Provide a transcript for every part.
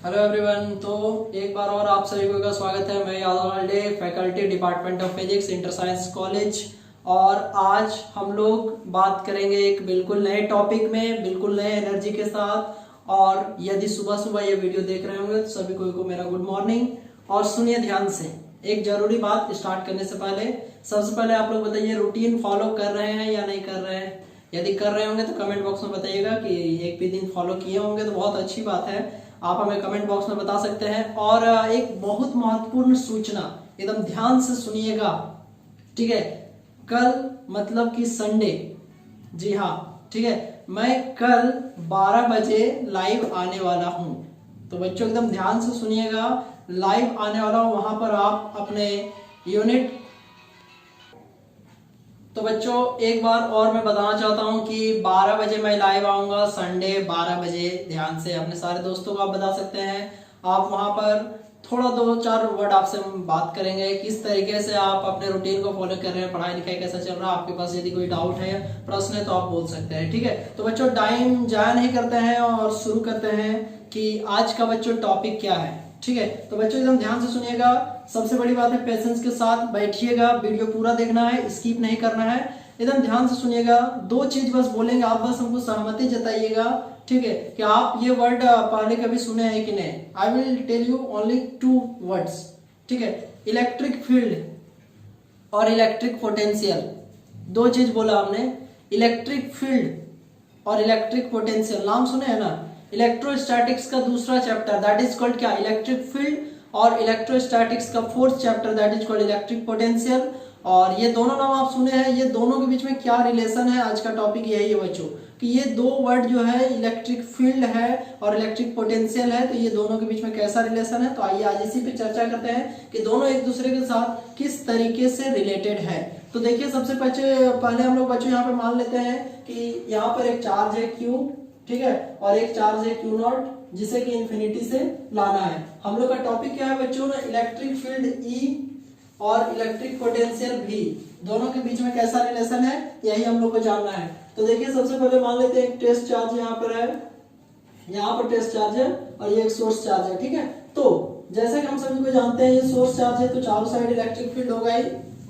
Hello everyone. तो एक बार और आप सभी को का स्वागत है। मैं Yadav Walde, faculty department of physics, inter science college. और आज हम लोग बात करेंगे एक बिल्कुल नए टॉपिक में, बिल्कुल नए एनर्जी के साथ। और यदि सुबह सुबह ये वीडियो देख रहे होंगे तो सभी को मेरा गुड मॉर्निंग। और सुनिए ध्यान से, एक जरूरी बात स्टार्ट करने से पहले सबसे पहले आप लोग बताइए, रूटीन फॉलो कर रहे हैं या नहीं कर रहे हैं। यदि कर रहे होंगे तो कमेंट बॉक्स में बताइएगा कि एक भी दिन फॉलो किए होंगे तो बहुत अच्छी बात है, आप हमें कमेंट बॉक्स में बता सकते हैं। और एक बहुत महत्वपूर्ण सूचना, एकदम ध्यान से सुनिएगा, ठीक है। कल मतलब कि संडे, जी हाँ ठीक है, मैं कल 12 बजे लाइव आने वाला हूं। तो बच्चों एकदम ध्यान से सुनिएगा, लाइव आने वाला हूं, वहां पर आप अपने यूनिट। तो बच्चों एक बार और मैं बताना चाहता हूं कि 12 बजे मैं लाइव आऊंगा, संडे 12 बजे। ध्यान से अपने सारे दोस्तों को आप बता सकते हैं। आप वहां पर थोड़ा 2-4 वर्ड आपसे हम बात करेंगे, किस तरीके से आप अपने रूटीन को फॉलो कर रहे हैं, पढ़ाई लिखाई कैसा चल रहा है। आपके पास यदि कोई डाउट है, प्रश्न है तो आप बोल सकते हैं, ठीक है। तो बच्चों टाइम जाया नहीं करते हैं और शुरू करते हैं कि आज का बच्चों टॉपिक क्या है, ठीक है। तो बच्चों एकदम ध्यान से सुनिएगा, सबसे बड़ी बात है पेशेंस के साथ बैठिएगा, वीडियो पूरा देखना है, स्किप नहीं करना है। एकदम ध्यान से सुनिएगा, 2 चीज बस बोलेंगे, आप बस हमको सहमति जताइएगा, ठीक है, कि आप ये वर्ड पहले कभी सुने हैं कि नहीं। I will tell you only 2 words, ठीक है। इलेक्ट्रिक फील्ड और इलेक्ट्रिक पोटेंशियल, 2 चीज बोला हमने। इलेक्ट्रिक फील्ड और इलेक्ट्रिक पोटेंशियल नाम सुने हैं ना। इलेक्ट्रोस्टैटिक्स का दूसरा चैप्टर दैट इज कॉल्ड क्या, इलेक्ट्रिक फील्ड। और इलेक्ट्रोस्टैटिक्स का 4th chapter that is called electric potential. और ये दोनों नाम आप सुने हैं, ये दोनों के बीच में क्या रिलेशन है, आज का टॉपिक यही है बच्चों, कि ये 2 वर्ड जो है, इलेक्ट्रिक फील्ड है और इलेक्ट्रिक पोटेंशियल है, तो ये दोनों के बीच में कैसा रिलेशन है। तो आइए आज इसी पे चर्चा करते हैं कि दोनों एक दूसरे के साथ किस तरीके से रिलेटेड है। तो देखिए सबसे पहले हम लोग बच्चों यहाँ पे मान लेते हैं कि यहाँ पर एक चार्ज है Q, ठीक है, और एक चार्ज है Q0, जिसे कि इंफिनिटी से लाना है। हम लोग का टॉपिक क्या है बच्चों, इलेक्ट्रिक फील्ड E और इलेक्ट्रिक पोटेंशियल V, दोनों के बीच में कैसा रिलेशन है, यही हम लोग को जानना है। तो देखिए सबसे पहले मान लेते हैं एक टेस्ट चार्ज यहाँ पर है, यहाँ पर टेस्ट चार्ज है और ये एक सोर्स चार्ज है, ठीक है। तो जैसे कि हम सभी को जानते हैं ये सोर्स चार्ज है, तो चारों साइड इलेक्ट्रिक फील्ड होगा ही।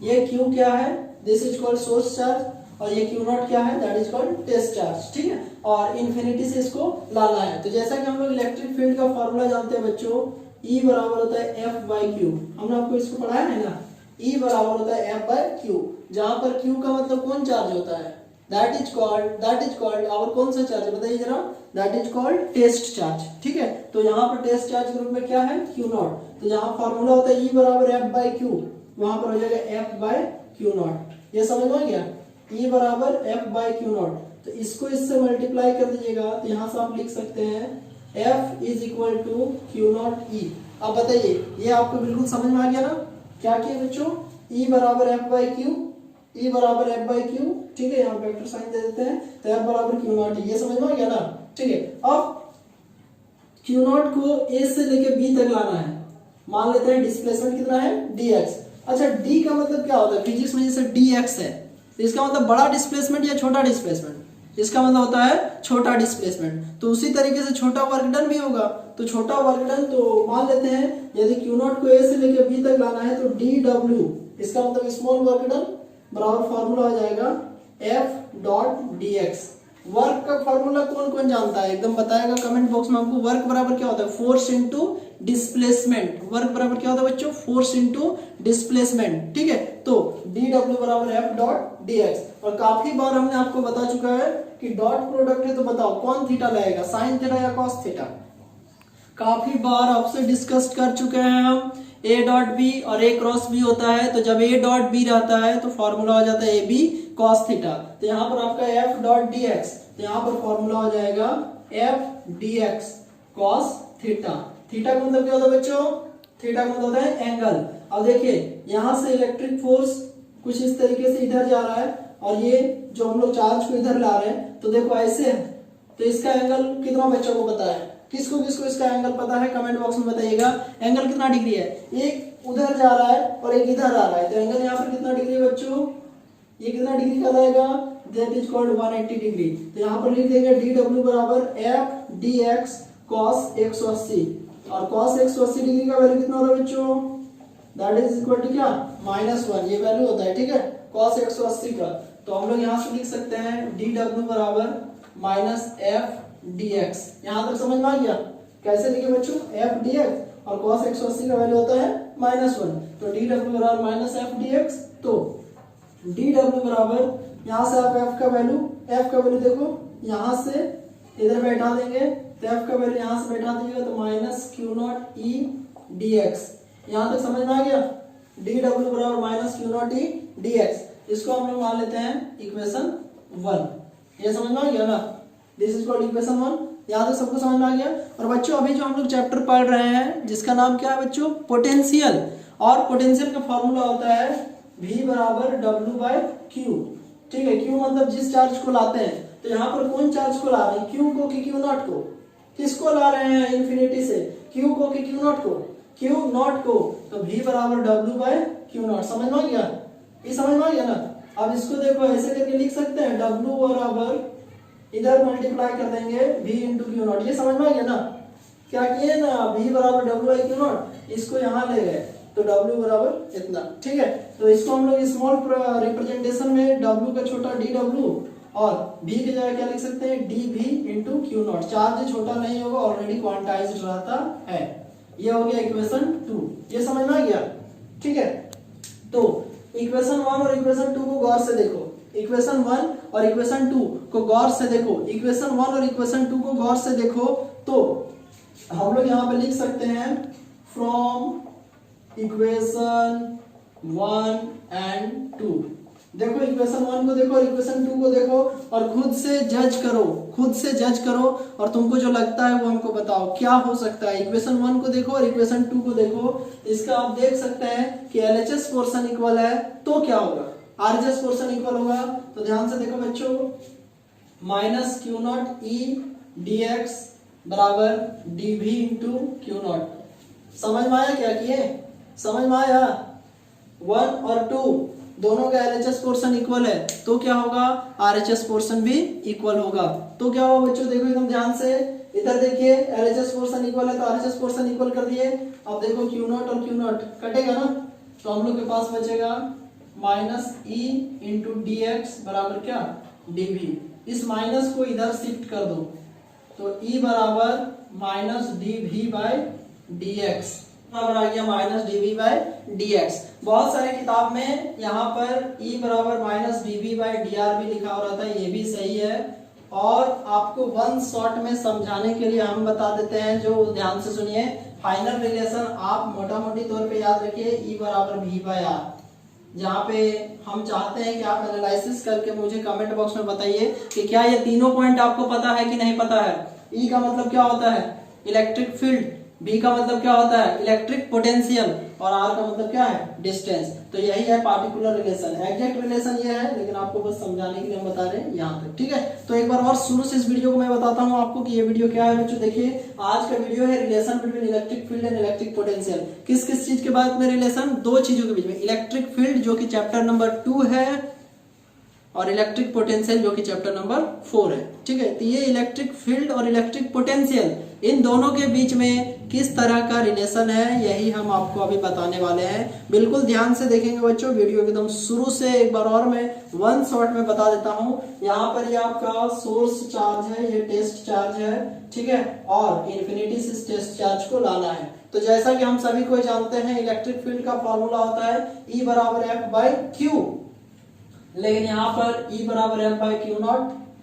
ये Q क्या है, this is called source charge, और ये Q0 क्या है, that is called test charge, ठीक है। और इन्फिनिटी से इसको लाना है। तो जैसा कि हम लोग इलेक्ट्रिक फील्ड का फॉर्मूला जानते हैं बच्चों, E बराबर होता है F/Q। हमने आपको इसको पढ़ाया है ना, E बराबर होता है F/Q, जहां पर Q का मतलब कौन चार्ज होता है, दैट इज कॉल्ड और कौन सा चार्ज बताइए जरा, that is called test charge, ठीक है। तो यहाँ पर टेस्ट चार्ज के रूप में क्या है, Q0। तो यहाँ फॉर्मूला होता है E बराबर F/Q, वहां पर हो जाएगा F/Q0। ये समझ में आ गया, E बराबर F/Q0। तो इसको इससे मल्टीप्लाई कर दीजिएगा, तो यहाँ से आप लिख सकते हैं F is equal to Q0E। अब बताइए ये आपको बिल्कुल समझ में आ गया ना, क्या किया बच्चों, E बराबर F/Q, E बराबर F/Q, ठीक है। यहाँ वेक्टर साइन दे देते हैं, तो F बराबर Q0, ये समझ में आ गया ना, ठीक है। अब Q0 को A से लेके B तक लाना है। मान लेते हैं डिस्प्लेसमेंट कितना है, dx। अच्छा D का मतलब क्या होता है, फिजिक्स में जैसे dx है, तो इसका मतलब बड़ा डिस्प्लेसमेंट या छोटा डिस्प्लेसमेंट, इसका मतलब होता है छोटा डिस्प्लेसमेंट। तो उसी तरीके से छोटा वर्क डन भी होगा। तो छोटा वर्क डन, तो मान लेते हैं यदि Q0 को A से लेकर B तक लाना है तो dw, इसका मतलब स्मॉल वर्क डन बराबर फॉर्मूला हो जाएगा F.dx। वर्क का फॉर्मूला कौन कौन जानता है, एकदम बताएगा कमेंट बॉक्स में हमको। वर्क बराबर क्या होता है, फोर्स इनटू डिस्प्लेसमेंट। वर्क बराबर क्या होता है बच्चों, फोर्स इनटू डिस्प्लेसमेंट, ठीक है। तो dw बराबर F.dx। और काफी बार हमने आपको बता चुका है कि डॉट प्रोडक्ट है, तो बताओ कौन थीटा लगेगा, साइन थीटा या कॉस थीटा। काफी बार आपसे डिस्कस कर चुके हैं हम, A डॉट बी और A क्रॉस बी होता है। तो जब A डॉट बी रहता है तो फॉर्मूला हो जाता है AB cos थीटा। तो यहाँ पर आपका F डॉट dx, तो यहाँ पर फॉर्मूला हो जाएगा F dx cos theta. Theta का मतलब क्या होता है बच्चों, थीटा का मतलब होता है एंगल। अब देखिए यहाँ से इलेक्ट्रिक फोर्स कुछ इस तरीके से इधर जा रहा है, और ये जो हम लोग चार्ज को इधर ला रहे हैं, तो देखो ऐसे है। तो इसका एंगल कितना बच्चों को पता है, किसको किसको इसका एंगल पता है, कमेंट बॉक्स में बताइएगा। एंगल कितना डिग्री है, एक उधर जा रहा है और एक इधर आ रहा है, तो एंगल यहाँ पर कितना डिग्री है बच्चों, ये कितना डिग्री का जाएगा, दैट इज कॉल्ड 180 डिग्री। तो यहाँ पर लिख देंगे dw बराबर F dx cos 180। और cos 180 डिग्री का वैल्यू कितना होता है बच्चों, दैट इज इक्वल टू क्या, -1, ये वैल्यू होता है, ठीक है, cos 180 का। तो हम लोग यहाँ से लिख सकते हैं dw बराबर -f dx। यहाँ तक समझ में आ गया? कैसे लिखे बच्चों, f dx और cos 180 का वैल्यू होता है -1, तो dw बराबर -f dx। तो dw बराबर यहाँ से आप f का वैल्यू देखो, यहाँ से इधर बैठा देंगे तो f का वैल्यू यहाँ से बैठा दीजिएगा तो -q0e dx। यहाँ तक समझ में आ गया? dw बराबर -q0e dx, इसको हम लोग मान लेते हैं इक्वेशन 1। ये समझ में आ गया ना, दिस इज कॉल्ड इक्वेशन 1। यहाँ तक सबको समझ में आ गया? और बच्चों अभी जो हम लोग चैप्टर पढ़ रहे हैं जिसका नाम क्या है बच्चों, पोटेंशियल, और पोटेंशियल का फॉर्मूला होता है v बराबर w/q, ठीक है। q मतलब जिस चार्ज को लाते हैं, तो यहाँ पर कौन चार्ज को ला रहे हैं, q को कि q0 को, किसको ला रहे हैं इन्फिनिटी से, q को कि q0 को, q0 को, तो v बराबर w/q0। समझ में आ गया? ये समझ में आ गया ना? अब इसको देखो ऐसे करके लिख सकते हैं, w बराबर इधर मल्टीप्लाई कर देंगे v इंटू q0। ये समझ में आ गया ना? क्या किए ना, v बराबर w/q0, इसको यहाँ ले गए तो w बराबर इतना, ठीक है। तो इसको हम लोग स्मॉल रिप्रेजेंटेशन में w का छोटा dw और v की जगह क्या लिख सकते हैं, dv इंटू q0। चार्ज छोटा नहीं होगा, ऑलरेडी क्वांटाइज्ड रहता है। ये हो गया इक्वेशन 2। ये समझ में आ गया? ठीक है। तो इक्वेशन 1 और इक्वेशन 2 को गौर से देखो, इक्वेशन 1 और इक्वेशन 2 को गौर से देखो, इक्वेशन 1 और इक्वेशन 2 को गौर से देखो, तो हम लोग यहाँ पे लिख सकते हैं फ्रॉम इक्वेशन 1 एंड 2। देखो इक्वेशन 1 को देखो और इक्वेशन 2 को देखो और खुद से जज करो, खुद से जज करो और तुमको जो लगता है वो हमको बताओ क्या हो सकता है। इक्वेशन 1 को देखो और इक्वेशन 2 को देखो, इसका आप देख सकते हैं कि LHS पोर्शन इक्वल है तो क्या होगा, RHS पोर्शन इक्वल होगा। तो ध्यान से देखो बच्चों, -q0e dx बराबर dv इंटू q0। समझ में आया क्या किए? समझ में आया? 1 और 2 दोनों का LHS पोर्शन इक्वल है तो क्या होगा, RHS पोर्शन भी इक्वल होगा। तो क्या होगा बच्चों, देखो एकदम ध्यान से, इधर देखिए LHS पोर्शन इक्वल है तो RHS पोर्शन इक्वल कर दिए। अब देखो Q0 और Q0 कटेगा ना, तो हम लोग के पास बचेगा -e इंटू dx बराबर क्या, dv। इस माइनस को इधर शिफ्ट कर दो तो e बराबर -dv/dx बराबर आ गया -dv/dx। बहुत सारे किताब में यहाँ पर e बराबर -dv/dr भी लिखा हो रहा था, ये भी सही है। और आपको वन शॉट में समझाने के लिए हम बता देते हैं, जो ध्यान से सुनिए। फाइनल रिलेशन आप मोटा मोटी तौर पे याद रखिए, e बराबर v/r। जहाँ पे हम चाहते हैं कि आप एनालिसिस करके मुझे कमेंट बॉक्स में बताइए कि क्या ये तीनों पॉइंट आपको पता है कि नहीं पता है। e का मतलब क्या होता है, इलेक्ट्रिक फील्ड, b का मतलब क्या होता है, इलेक्ट्रिक पोटेंशियल, और r का मतलब क्या है, डिस्टेंस। तो यही है पार्टिकुलर रिलेशन। एग्जैक्ट रिलेशन ये है, लेकिन आपको बस समझाने के लिए हम बता रहे हैं यहाँ तक, ठीक है। तो एक बार और शुरू से इस वीडियो को मैं बताता हूँ आपको कि ये वीडियो क्या है बच्चों। देखिए आज का वीडियो है relation between electric field and electric potential. किस किस चीज के बाद में रिलेशन, दो चीजों के बीच में, इलेक्ट्रिक फील्ड जो कि चैप्टर नंबर 2 है और इलेक्ट्रिक पोटेंशियल जो कि चैप्टर नंबर 4 है, ठीक है। तो ये इलेक्ट्रिक फील्ड और इलेक्ट्रिक पोटेंशियल, इन दोनों के बीच में किस तरह का रिलेशन है, यही हम आपको अभी बताने वाले हैं। बिल्कुल ध्यान से देखेंगे बच्चों, वीडियो एकदम शुरू से एक बार और मैं वन शॉट में बता देता हूँ। यहाँ पर ये आपका सोर्स चार्ज है, ये टेस्ट चार्ज है, ठीक है, और इन्फिनिटी से इस टेस्ट चार्ज को लाना है। तो जैसा कि हम सभी को जानते हैं, इलेक्ट्रिक फील्ड का फॉर्मूला होता है E बराबर F/Q, लेकिन यहाँ पर E बराबर F/Q0,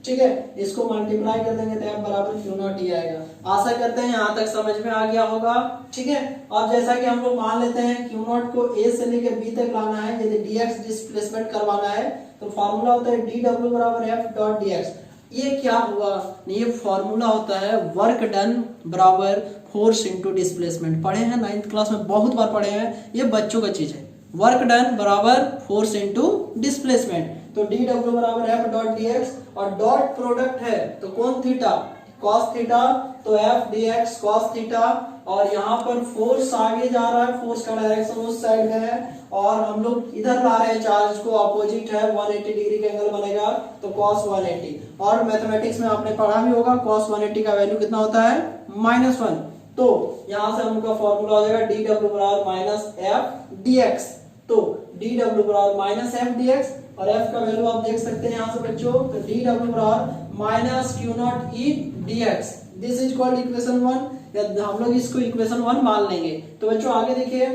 ठीक है। इसको मल्टीप्लाई कर देंगे तो F बराबर Q0 ही आएगा। आशा करते हैं यहाँ तक समझ में आ गया होगा, ठीक है। अब जैसा कि हम लोग मान लेते हैं Q0 को A से लेकर B तक लाना है, यदि dx डिस्प्लेसमेंट करवाना है, तो फॉर्मूला होता है dw बराबर F.dx। ये क्या हुआ, ये फॉर्मूला होता है वर्क डन बराबर फोर्स इंटू डिस्प्लेसमेंट। पढ़े हैं 9th क्लास में, बहुत बार पढ़े हैं, ये बच्चों का चीज है। वर्क डन बराबर फोर्स इंटू डिस्प्लेसमेंट, तो dw बराबर F.dx, और डॉट प्रोडक्ट है तो कौन, थीटा, cos थीटा, तो F/dx cos थीटा। और यहाँ पर फोर्स आगे जा रहा है, फोर्स का डायरेक्शन उस साइड में है, और हम लोग इधर ला रहे हैं चार्ज को, अपोजिट है, 180 डिग्री का एंगल बनेगा तो cos 180। और मैथमेटिक्स में आपने पढ़ा भी होगा cos 180 का वैल्यू कितना होता है, -1। तो यहां से हमका फॉर्मूला हो जाएगा डी डब्ल्यू बराबर माइनस एफ डी एक्स। तो डी डब्ल्यू बराबर माइनस एफ डी एक्स, और एफ का वैल्यू आप देख सकते हैं यहां से बच्चों, तो डी डब्ल्यू बराबर minus Q not E D x. This is called equation 1, या हम लोग इसको इक्वेशन 1 मान लेंगे। तो बच्चों आगे देखिए,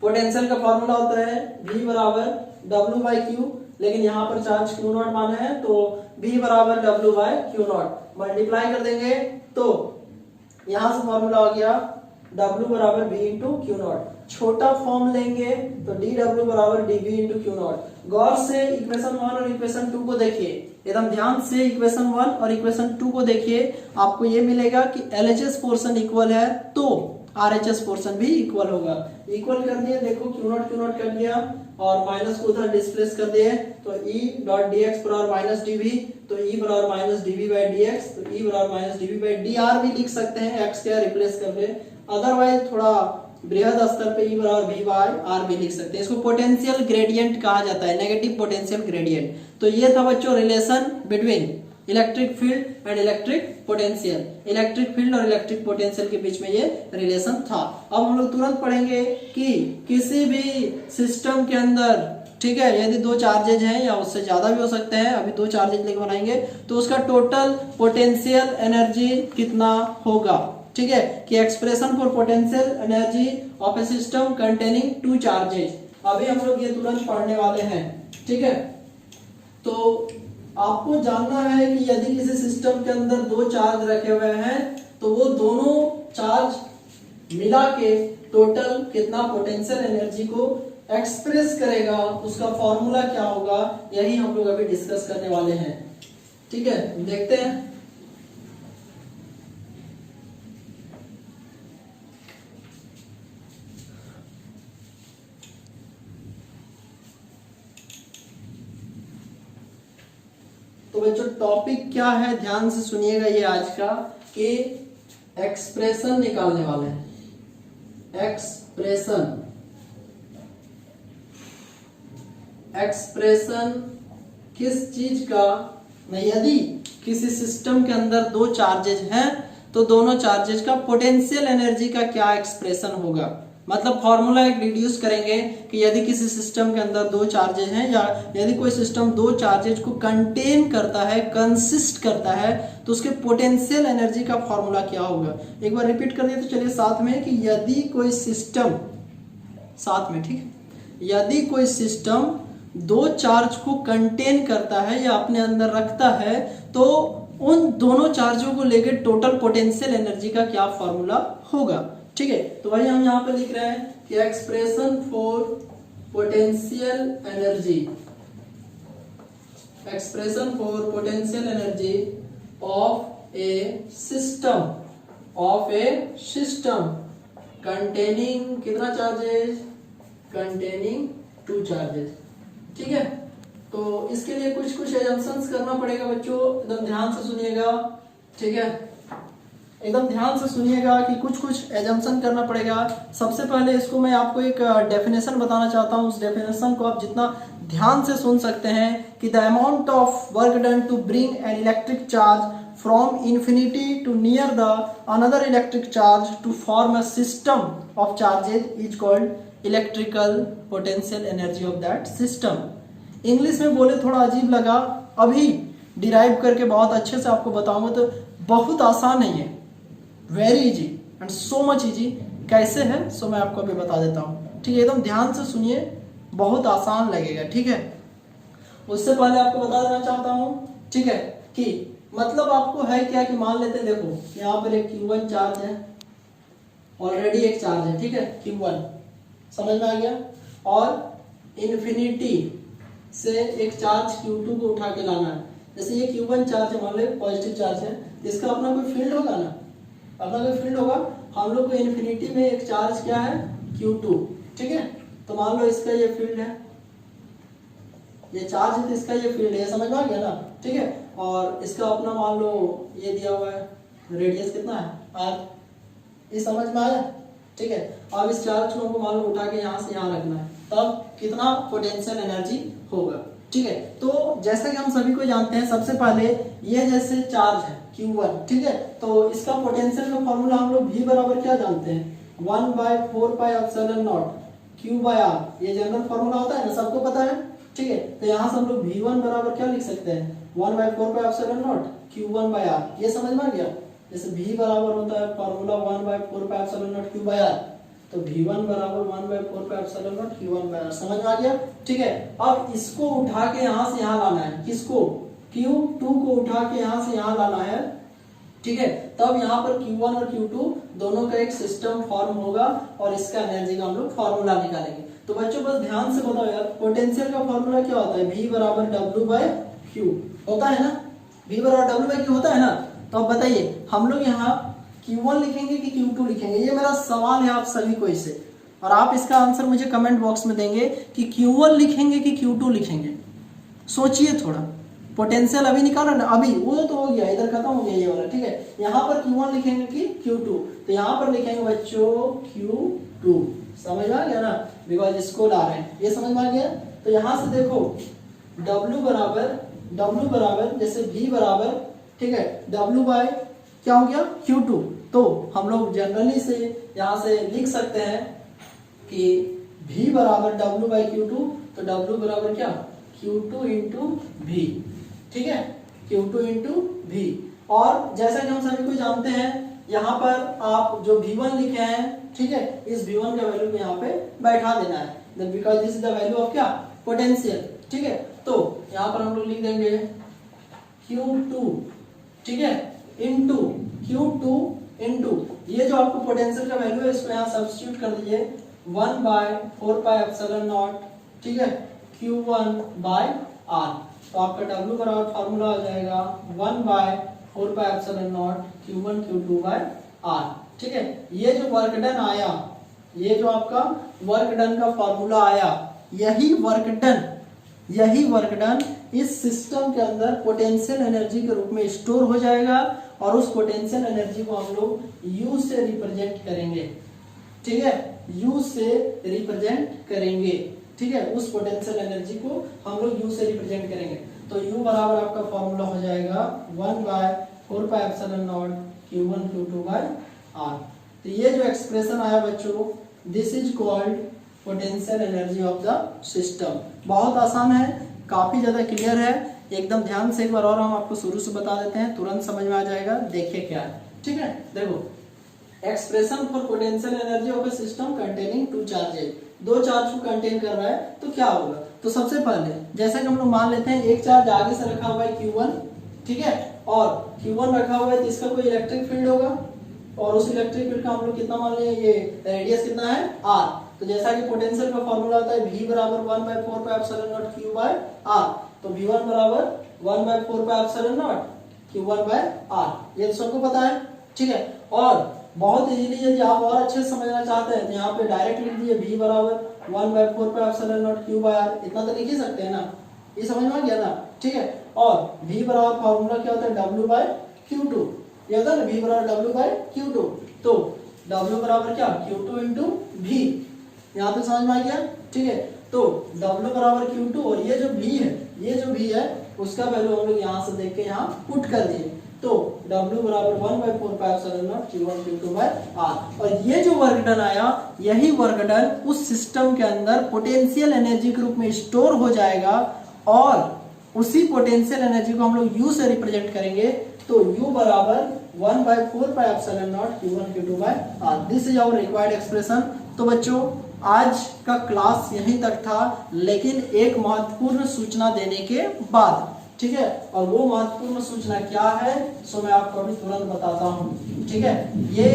पोटेंशियल का फॉर्मूला होता है V बराबर W बाई क्यू, लेकिन यहाँ पर चार्ज क्यू नॉट माना है तो V बराबर W by Q not multiply कर देंगे, तो यहाँ से फॉर्मूला हो गया W बराबर V इंटू क्यू नॉट। छोटा फॉर्म लेंगे तो dW बराबर dV इंटू क्यू नॉट। गौर से इक्वेशन 1 और इक्वेशन 2 को देखिए, एकदम ध्यान से इक्वेशन 1 और इक्वेशन 2 को देखिए, आपको ये मिलेगा कि LHS पोर्शन इक्वल है तो RHS पोर्शन भी इक्वल होगा। इक्वल कर दिए, देखो क्यू नॉट कर दिया और माइनस को उधर डिस्प्लेस कर दिए, तो E डॉट dx बराबर माइनस dV, तो E बराबर माइनस dV बाई dx, तो E बराबर माइनस dV बाई dr भी लिख सकते हैं, x क्या रिप्लेस कर दे। अदरवाइज थोड़ा बृहद स्तर पे E बराबर V बाई R भी लिख सकते हैं। इसको पोटेंशियल ग्रेडियंट कहा जाता है, नेगेटिव पोटेंशियल ग्रेडियंट। तो ये था बच्चों relation between electric field and electric potential, electric field और इलेक्ट्रिक पोटेंशियल के बीच में ये रिलेशन था। अब हम लोग तुरंत पढ़ेंगे कि किसी भी सिस्टम के अंदर, ठीक है, यदि दो चार्जेज हैं या उससे ज्यादा भी हो सकते हैं, अभी दो चार्जेज लेके बनाएंगे, तो उसका टोटल पोटेंशियल एनर्जी कितना होगा। ठीक है, कि expression for potential energy of A system containing two charges, अभी हम लोग ये तुरंत पढ़ने वाले हैं। ठीक है, तो आपको जानना है कि यदि किसी सिस्टम के अंदर दो चार्ज रखे हुए हैं तो वो दोनों चार्ज मिला के टोटल कितना पोटेंशियल एनर्जी को एक्सप्रेस करेगा, उसका फॉर्मूला क्या होगा, यही हम लोग अभी डिस्कस करने वाले हैं। ठीक है, देखते हैं। तो बच्चों टॉपिक क्या है, ध्यान से सुनिएगा, ये आज का कि एक्सप्रेशन निकालने वाले हैं। एक्सप्रेशन किस चीज का, यदि किसी सिस्टम के अंदर दो चार्जेज हैं तो दोनों चार्जेज का पोटेंशियल एनर्जी का क्या एक्सप्रेशन होगा। मतलब फॉर्मूला एक रिड्यूस करेंगे कि यदि किसी सिस्टम के अंदर दो चार्जेज हैं या यदि कोई सिस्टम दो चार्जेज को कंटेन करता है, कंसिस्ट करता है, तो उसके पोटेंशियल एनर्जी का फॉर्मूला क्या होगा। एक बार रिपीट कर दिए तो चलिए साथ में, कि यदि कोई सिस्टम, साथ में, ठीक है, यदि कोई सिस्टम दो चार्ज को कंटेन करता है या अपने अंदर रखता है तो उन दोनों चार्जों को लेकर टोटल पोटेंशियल एनर्जी का क्या फॉर्मूला होगा। ठीक है, तो वही हम यहाँ पे लिख रहे हैं कि expression for potential energy, expression for potential energy of A system containing कितना चार्जेस, कंटेनिंग टू चार्जेस। ठीक है, तो इसके लिए कुछ कुछ एजम्पशंस करना पड़ेगा बच्चों, एकदम ध्यान से सुनिएगा। ठीक है, एकदम ध्यान से सुनिएगा कि कुछ कुछ एजम्पशन करना पड़ेगा। सबसे पहले इसको मैं आपको एक डेफिनेशन बताना चाहता हूँ, उस डेफिनेशन को आप जितना ध्यान से सुन सकते हैं कि the amount of work done to bring an electric charge from infinity to near the another electric charge to form a system of charges is called electrical potential energy of that system. English में बोले थोड़ा अजीब लगा, अभी derive करके बहुत अच्छे से आपको बताऊंगा, तो बहुत आसान नहीं है, very easy and so much easy. कैसे है सो मैं आपको अभी बता देता हूँ। ठीक है, एकदम ध्यान से सुनिए, बहुत आसान लगेगा। ठीक है, उससे पहले आपको बता देना चाहता हूँ, ठीक है, कि मतलब आपको है क्या कि मान लेते हैं, देखो यहाँ पर एक Q1 चार्ज है, ऑलरेडी एक चार्ज है, ठीक है, Q1, समझ में आ गया, और इन्फिनिटी से एक चार्ज Q2 को उठा के लाना है। जैसे ये Q1 चार्ज है, मान लो पॉजिटिव चार्ज है, इसका अपना कोई फील्ड होगा ना, अपना कोई फील्ड होगा। हम लोग को इन्फिनिटी में एक चार्ज क्या है, Q2, ठीक है, तो मान लो इसका ये फील्ड है, ये चार्ज है तो इसका ये फील्ड है, समझ में आ गया ना। ठीक है, और इसका अपना मान लो ये दिया हुआ है, रेडियस कितना है, R, ये समझ में आया। ठीक है, अब इस चार्ज को मान लो उठा के यहाँ से यहाँ रखना है, तब कितना पोटेंशियल एनर्जी होगा। ठीक है। तो जैसा कि हम सभी को जानते हैं, सबसे पहले ये जैसे चार्ज है Q1, ठीक है, तो इसका पोटेंशियल का फॉर्मूला हम लोग V बराबर क्या जानते हैं, 1/4πε0 Q/r, ये जनरल फॉर्मूला होता है ना, सबको पता है, ठीक है। तो यहाँ से हम लोग V1 बराबर क्या लिख सकते हैं, 1/4πε0 Q1/r, ये समझ में आ गया। जैसे V बराबर होता है फॉर्मूला 1/4πε0 Q/r, तो V1 बराबर 1/4πε0 Q1/r, समझ में आ गया, ठीक है। अब इसको उठा के यहाँ से यहाँ लाना है, किसको, Q2 को उठा के यहाँ से यहाँ लाना है, ठीक है। तब यहाँ पर Q1 और Q2 दोनों का एक सिस्टम फॉर्म होगा और इसका एनर्जी का हम लोग फॉर्मूला निकालेंगे। तो बच्चों बस ध्यान से बताओ यार, पोटेंशियल का फॉर्मूला क्या होता है, V बराबर W/Q होता है ना, V बराबर W/Q होता है ना। तो अब बताइए हम लोग यहाँ Q1 लिखेंगे कि Q2 लिखेंगे, ये मेरा सवाल है आप सभी को इससे, और आप इसका आंसर मुझे कमेंट बॉक्स में देंगे कि Q1 लिखेंगे कि Q2 लिखेंगे। सोचिए थोड़ा, पोटेंशियल अभी निकाला ना, अभी वो तो हो गया, इधर खत्म हो गया ये वाला, ठीक है। यहाँ पर Q1 लिखेंगे कि Q2, तो यहाँ पर लिखेंगे बच्चों Q2, समझ में आ गया ना, बिकॉज इसको ला रहे हैं, ये समझ में आ गया। तो यहाँ से देखो W बराबर जैसे V बराबर, ठीक है, W बाय क्या हो गया Q2, तो हम लोग जनरली से यहाँ से लिख सकते हैं कि V बराबर W/Q2, तो W बराबर क्या Q2 इंटू V, ठीक है, Q2 इंटू V। और जैसा कि हम सभी को जानते हैं, यहाँ पर आप जो V1 लिखे हैं, ठीक है, इस V1 का वैल्यू को यहाँ पे बैठा देना है, because this is the value of क्या, पोटेंशियल, ठीक है। तो यहाँ पर हम लोग लिख देंगे Q2, ठीक है, इंटू Q2 इंटू ये जो आपको पोटेंशियल का वैल्यू है, इसको यहाँ सब्स्टिट्यूट कर दीजिए 1/4πε0, ठीक है, Q1/r। तो आपका W बराबर फॉर्मूला हो जाएगा 1/4πε0 Q1 Q2/r, ठीक है। ये जो वर्क डन आया, ये जो आपका वर्क डन का फॉर्मूला आया, यही वर्क डन इस सिस्टम के अंदर पोटेंशियल एनर्जी के रूप में स्टोर हो जाएगा, और उस पोटेंशियल एनर्जी को हम लोग U से रिप्रेजेंट करेंगे, ठीक है, U से रिप्रेजेंट करेंगे, ठीक है, उस पोटेंशियल एनर्जी को हम लोग U से रिप्रेजेंट करेंगे। तो U बराबर आपका फॉर्मूला हो जाएगा 1/4πε0 Q1 Q2/r। तो ये जो एक्सप्रेशन आया बच्चों, this is called potential energy of the system. बहुत आसान है, काफी ज्यादा क्लियर है, एकदम ध्यान से एक बार और हम आपको शुरू से बता देते हैं, तुरंत समझ में आ जाएगा। देखिए क्या है, ठीक है, देखो expression for potential energy of A system containing two charges, दो चार्ज को कंटेन कर रहा है, तो क्या होगा। तो सबसे पहले जैसा कि हम लोग मान लेते हैं एक चार्ज आगे से रखा हुआ है Q1, ठीक है, और Q1 रखा हुआ है, तो इसका कोई इलेक्ट्रिक फील्ड होगा, और उस इलेक्ट्रिक फील्ड का हम लोग कितना मान लें, ये रेडियस कितना है r। तो जैसा कि पोटेंशियल का फॉर्मूला होता है V बराबर 1/4πε0 Q/r, तो V1 बराबर 1/4πε0 Q1/r, ये सबको पता है, ठीक है। और बहुत इजीली यदि आप और अच्छे से समझना चाहते हैं, तो यहाँ पे डायरेक्ट लिख दीजिए V बराबर 1/4πε0 Q/r, इतना तो लिख ही सकते हैं ना, ये समझ में आ गया ना, ठीक है। और V बराबर फॉर्मूला क्या होता है, W/Q2, ये होता है ना, V बराबर W/Q2, तो W बराबर क्या Q2 इंटू V, यहाँ पे समझ में आ गया, ठीक है। तो W बराबर Q2, और ये जो V है उसका वैल्यू हम लोग यहाँ से देख के यहाँ पुट कर दिए, तो W बराबर 1/4πε0 Q1 Q2/r। और ये जो वर्क डन आया, यही वर्क डन उस सिस्टम के अंदर पोटेंशियल एनर्जी के रूप में स्टोर हो जाएगा, और उसी पोटेंशियल एनर्जी को हम लोग U से रिप्रेजेंट करेंगे, तो U बराबर 1/4πε0 Q1 Q2/r। This is our required expression. तो बच्चों आज का क्लास यहीं तक था, लेकिन एक महत्वपूर्ण सूचना देने के बाद, ठीक है, और वो महत्वपूर्ण सूचना क्या है, सो मैं आपको अभी तुरंत बताता हूँ, ठीक है। ये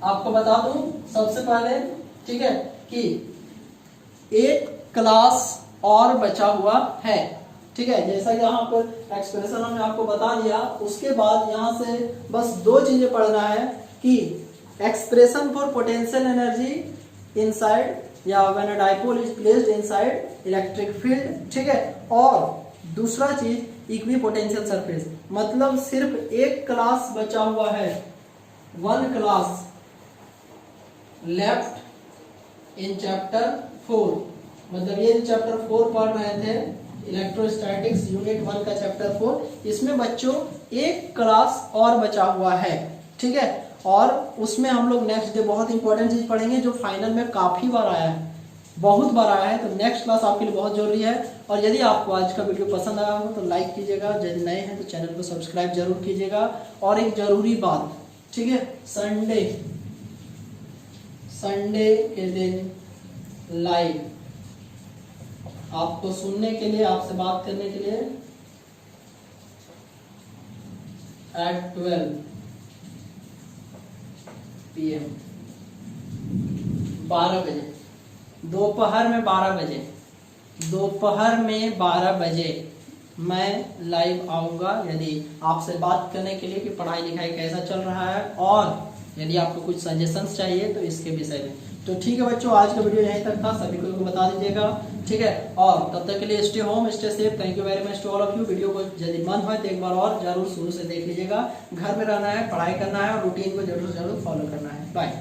आपको बता दूं सबसे पहले, ठीक है, कि एक क्लास और बचा हुआ है, ठीक है, जैसा कि यहाँ पर एक्सप्रेशन हमने आपको बता दिया। उसके बाद यहाँ से बस दो चीजें पढ़ना है कि expression for potential energy inside या when a dipole is placed inside electric field, ठीक है, और दूसरा चीज इक्विपोटेंशियल सरफेस। मतलब सिर्फ एक क्लास बचा हुआ है, one class left in chapter 4, मतलब ये चैप्टर 4 पढ़ रहे थे, इलेक्ट्रोस्टैटिक्स यूनिट 1 का चैप्टर 4। इसमें बच्चों एक क्लास और बचा हुआ है, ठीक है। और उसमें हम लोग नेक्स्ट डे बहुत इंपॉर्टेंट चीज पढ़ेंगे जो फाइनल में काफी बार आया है, बहुत बार आया है। तो नेक्स्ट क्लास आपके लिए बहुत जरूरी है। और यदि आपको आज का वीडियो पसंद आया हो तो लाइक कीजिएगा, यदि नए हैं तो चैनल को सब्सक्राइब जरूर कीजिएगा। और एक जरूरी बात, ठीक है, संडे के दिन लाइव आपको सुनने के लिए, आपसे बात करने के लिए at 12 PM 12 बजे, दोपहर में 12 बजे मैं लाइव आऊंगा। यदि आपसे बात करने के लिए कि पढ़ाई लिखाई कैसा चल रहा है और यदि आपको कुछ सजेशंस चाहिए तो इसके विषय में। तो ठीक है बच्चों, आज का वीडियो यहीं तक था, सभी को बता दीजिएगा, ठीक है। और तब तक के लिए stay home stay safe, thank you very much to all of you. Video को यदि मन हो तो एक बार और जरूर शुरू से देख लीजिएगा। घर में रहना है, पढ़ाई करना है और रूटीन को जरूर फॉलो करना है। बाय।